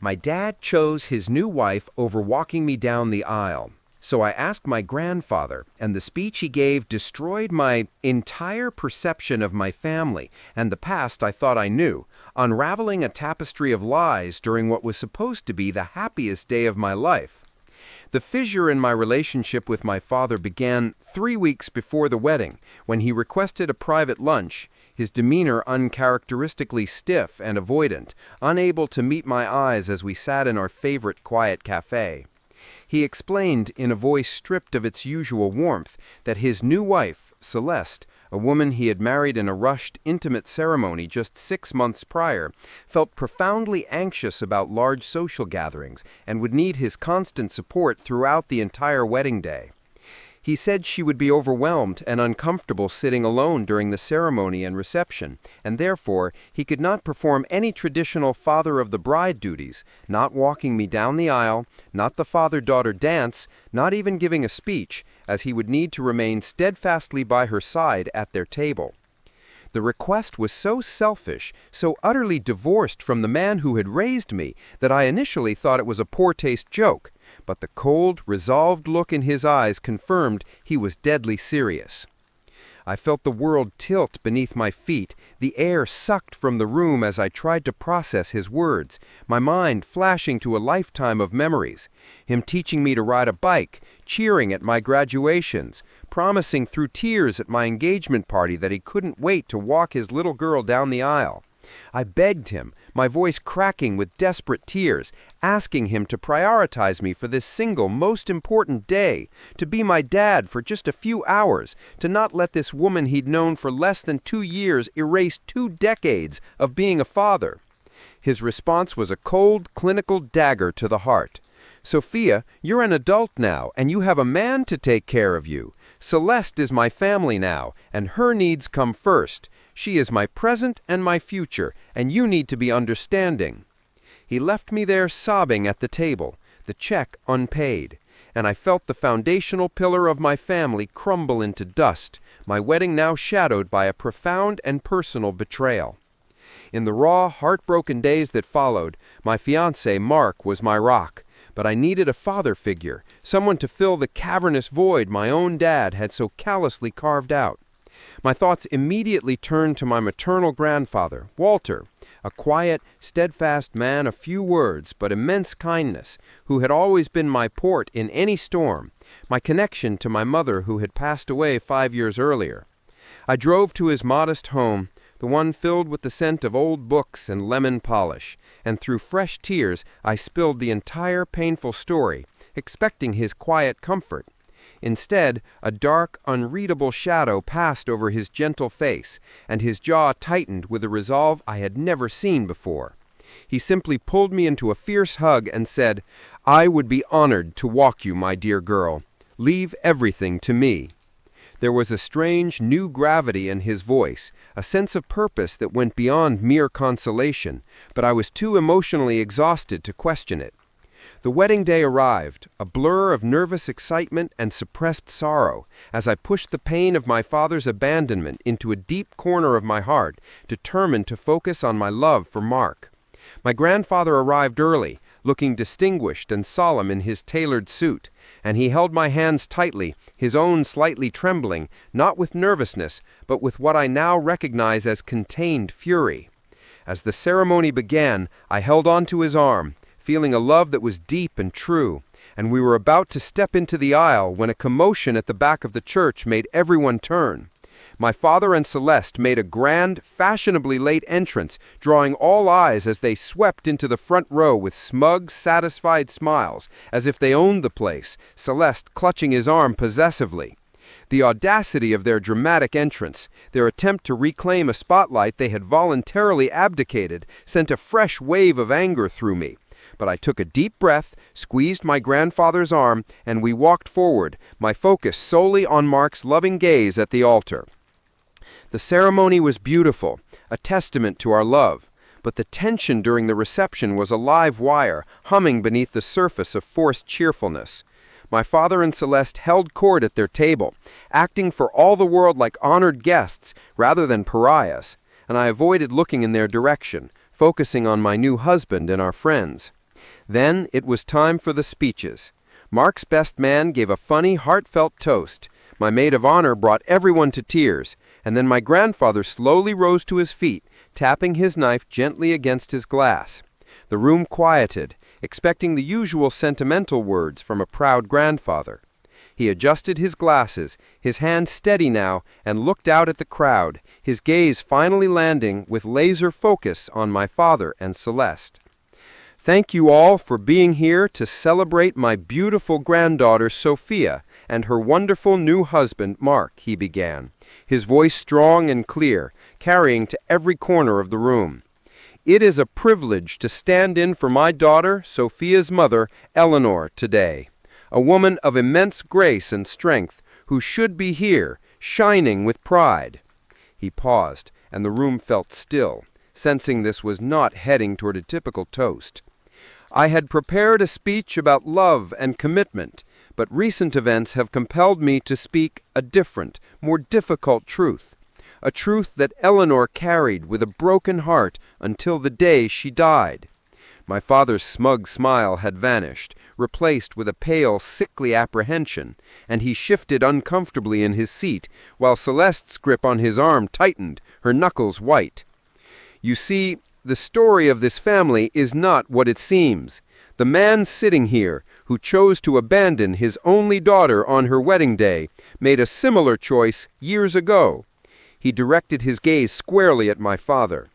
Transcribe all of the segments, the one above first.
My dad chose his new wife over walking me down the aisle. So I asked my grandfather, and the speech he gave destroyed my entire perception of my family and the past I thought I knew, unraveling a tapestry of lies during what was supposed to be the happiest day of my life. The fissure in my relationship with my father began 3 weeks before the wedding, when he requested a private lunch, his demeanor uncharacteristically stiff and avoidant, unable to meet my eyes as we sat in our favorite quiet cafe. He explained, in a voice stripped of its usual warmth, that his new wife, Celeste, a woman he had married in a rushed, intimate ceremony just 6 months prior, felt profoundly anxious about large social gatherings and would need his constant support throughout the entire wedding day. He said she would be overwhelmed and uncomfortable sitting alone during the ceremony and reception, and therefore he could not perform any traditional father of the bride duties, not walking me down the aisle, not the father-daughter dance, not even giving a speech, as he would need to remain steadfastly by her side at their table. The request was so selfish, so utterly divorced from the man who had raised me, that I initially thought it was a poor-taste joke, but the cold, resolved look in his eyes confirmed he was deadly serious. I felt the world tilt beneath my feet, the air sucked from the room as I tried to process his words, my mind flashing to a lifetime of memories. Him teaching me to ride a bike, cheering at my graduations, promising through tears at my engagement party that he couldn't wait to walk his little girl down the aisle. I begged him, my voice cracking with desperate tears, asking him to prioritize me for this single most important day, to be my dad for just a few hours, to not let this woman he'd known for less than 2 years erase 2 decades of being a father. His response was a cold, clinical dagger to the heart. "Sophia, you're an adult now, and you have a man to take care of you. Celeste is my family now, and her needs come first. She is my present and my future, and you need to be understanding." He left me there sobbing at the table, the check unpaid, and I felt the foundational pillar of my family crumble into dust, my wedding now shadowed by a profound and personal betrayal. In the raw, heartbroken days that followed, my fiancé, Mark, was my rock, but I needed a father figure, someone to fill the cavernous void my own dad had so callously carved out. My thoughts immediately turned to my maternal grandfather, Walter, a quiet, steadfast man of few words but immense kindness, who had always been my port in any storm, my connection to my mother who had passed away 5 years earlier. I drove to his modest home, the one filled with the scent of old books and lemon polish, and through fresh tears I spilled the entire painful story, expecting his quiet comfort. Instead, a dark, unreadable shadow passed over his gentle face, and his jaw tightened with a resolve I had never seen before. He simply pulled me into a fierce hug and said, "I would be honored to walk you, my dear girl. Leave everything to me." There was a strange, new gravity in his voice, a sense of purpose that went beyond mere consolation, but I was too emotionally exhausted to question it. The wedding day arrived, a blur of nervous excitement and suppressed sorrow, as I pushed the pain of my father's abandonment into a deep corner of my heart, determined to focus on my love for Mark. My grandfather arrived early, looking distinguished and solemn in his tailored suit, and he held my hands tightly, his own slightly trembling, not with nervousness, but with what I now recognize as contained fury. As the ceremony began, I held on to his arm, feeling a love that was deep and true, and we were about to step into the aisle when a commotion at the back of the church made everyone turn. My father and Celeste made a grand, fashionably late entrance, drawing all eyes as they swept into the front row with smug, satisfied smiles, as if they owned the place, Celeste clutching his arm possessively. The audacity of their dramatic entrance, their attempt to reclaim a spotlight they had voluntarily abdicated, sent a fresh wave of anger through me. But I took a deep breath, squeezed my grandfather's arm, and we walked forward, my focus solely on Mark's loving gaze at the altar. The ceremony was beautiful, a testament to our love, but the tension during the reception was a live wire, humming beneath the surface of forced cheerfulness. My father and Celeste held court at their table, acting for all the world like honored guests rather than pariahs, and I avoided looking in their direction, focusing on my new husband and our friends. Then it was time for the speeches. Mark's best man gave a funny, heartfelt toast. My maid of honor brought everyone to tears, and then my grandfather slowly rose to his feet, tapping his knife gently against his glass. The room quieted, expecting the usual sentimental words from a proud grandfather. He adjusted his glasses, his hand steady now, and looked out at the crowd, his gaze finally landing with laser focus on my father and Celeste. "Thank you all for being here to celebrate my beautiful granddaughter Sophia and her wonderful new husband Mark," he began, his voice strong and clear, carrying to every corner of the room. "It is a privilege to stand in for my daughter, Sophia's mother, Eleanor, today, a woman of immense grace and strength who should be here, shining with pride." He paused, and the room felt still, sensing this was not heading toward a typical toast. "I had prepared a speech about love and commitment, but recent events have compelled me to speak a different, more difficult truth. A truth that Eleanor carried with a broken heart until the day she died." My father's smug smile had vanished, replaced with a pale, sickly apprehension, and he shifted uncomfortably in his seat, while Celeste's grip on his arm tightened, her knuckles white. "You see, the story of this family is not what it seems. The man sitting here, who chose to abandon his only daughter on her wedding day, made a similar choice years ago." He directed his gaze squarely at my father.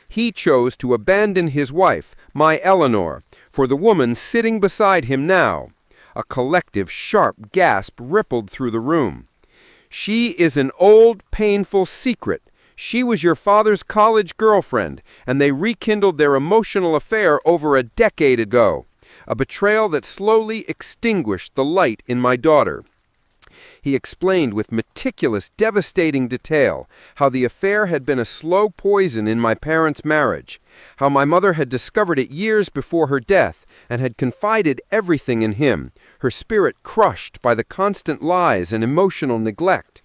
"He chose to abandon his wife, my Eleanor, for the woman sitting beside him now." A collective sharp gasp rippled through the room. "She is an old, painful secret. She was your father's college girlfriend, and they rekindled their emotional affair over a decade ago. A betrayal that slowly extinguished the light in my daughter." He explained with meticulous, devastating detail how the affair had been a slow poison in my parents' marriage, how my mother had discovered it years before her death and had confided everything in him, her spirit crushed by the constant lies and emotional neglect.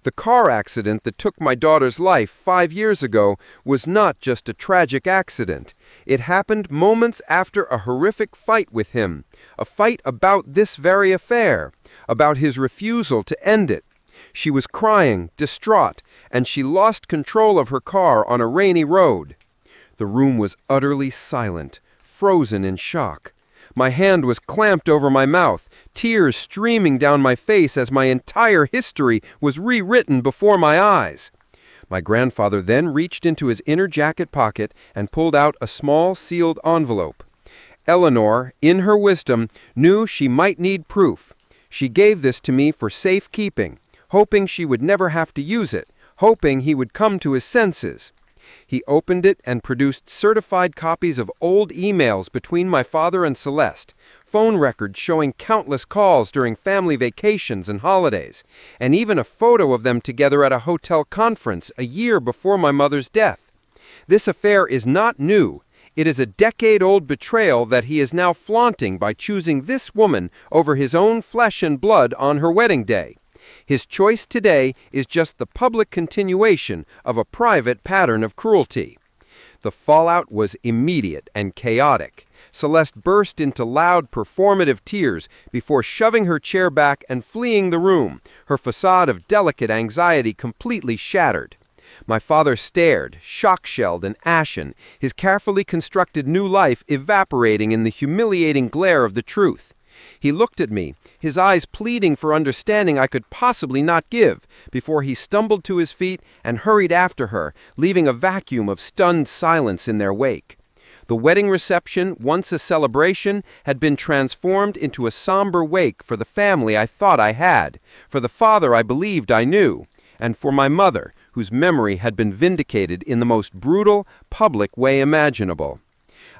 The car accident that took my daughter's life 5 years ago was not just a tragic accident. It happened moments after a horrific fight with him, a fight about this very affair, about his refusal to end it. She was crying, distraught, and she lost control of her car on a rainy road. The room was utterly silent, frozen in shock. My hand was clamped over my mouth, tears streaming down my face as my entire history was rewritten before my eyes. My grandfather then reached into his inner jacket pocket and pulled out a small sealed envelope. Eleanor, in her wisdom, knew she might need proof. She gave this to me for safekeeping, hoping she would never have to use it, hoping he would come to his senses. He opened it and produced certified copies of old emails between my father and Celeste, phone records showing countless calls during family vacations and holidays, and even a photo of them together at a hotel conference a year before my mother's death. This affair is not new. It is a decade-old betrayal that he is now flaunting by choosing this woman over his own flesh and blood on her wedding day. His choice today is just the public continuation of a private pattern of cruelty. The fallout was immediate and chaotic. Celeste burst into loud, performative tears before shoving her chair back and fleeing the room, her facade of delicate anxiety completely shattered. My father stared, shock-shelled and ashen, his carefully constructed new life evaporating in the humiliating glare of the truth. He looked at me, his eyes pleading for understanding I could possibly not give, before he stumbled to his feet and hurried after her, leaving a vacuum of stunned silence in their wake. The wedding reception, once a celebration, had been transformed into a somber wake for the family I thought I had, for the father I believed I knew, and for my mother, whose memory had been vindicated in the most brutal, public way imaginable.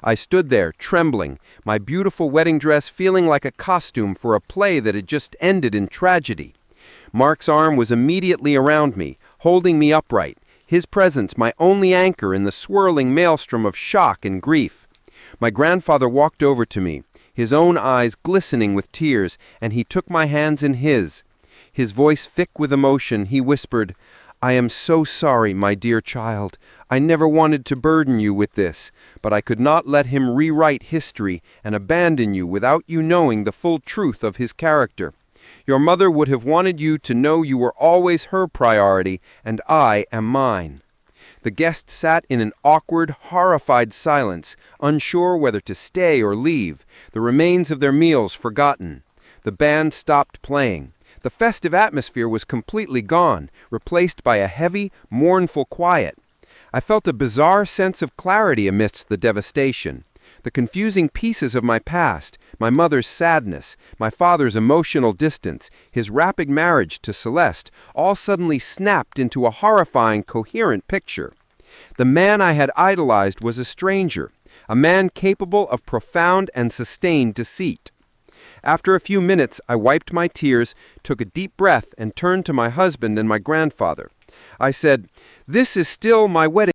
I stood there, trembling, my beautiful wedding dress feeling like a costume for a play that had just ended in tragedy. Mark's arm was immediately around me, holding me upright, his presence my only anchor in the swirling maelstrom of shock and grief. My grandfather walked over to me, his own eyes glistening with tears, and he took my hands in his. His voice thick with emotion, he whispered, I am so sorry, my dear child. I never wanted to burden you with this, but I could not let him rewrite history and abandon you without you knowing the full truth of his character. Your mother would have wanted you to know you were always her priority, and I am mine." The guest sat in an awkward, horrified silence, unsure whether to stay or leave, the remains of their meals forgotten. The band stopped playing. The festive atmosphere was completely gone, replaced by a heavy, mournful quiet. I felt a bizarre sense of clarity amidst the devastation. The confusing pieces of my past, my mother's sadness, my father's emotional distance, his rapid marriage to Celeste, all suddenly snapped into a horrifying, coherent picture. The man I had idolized was a stranger, a man capable of profound and sustained deceit. After a few minutes, I wiped my tears, took a deep breath, and turned to my husband and my grandfather. I said, "This is still my wedding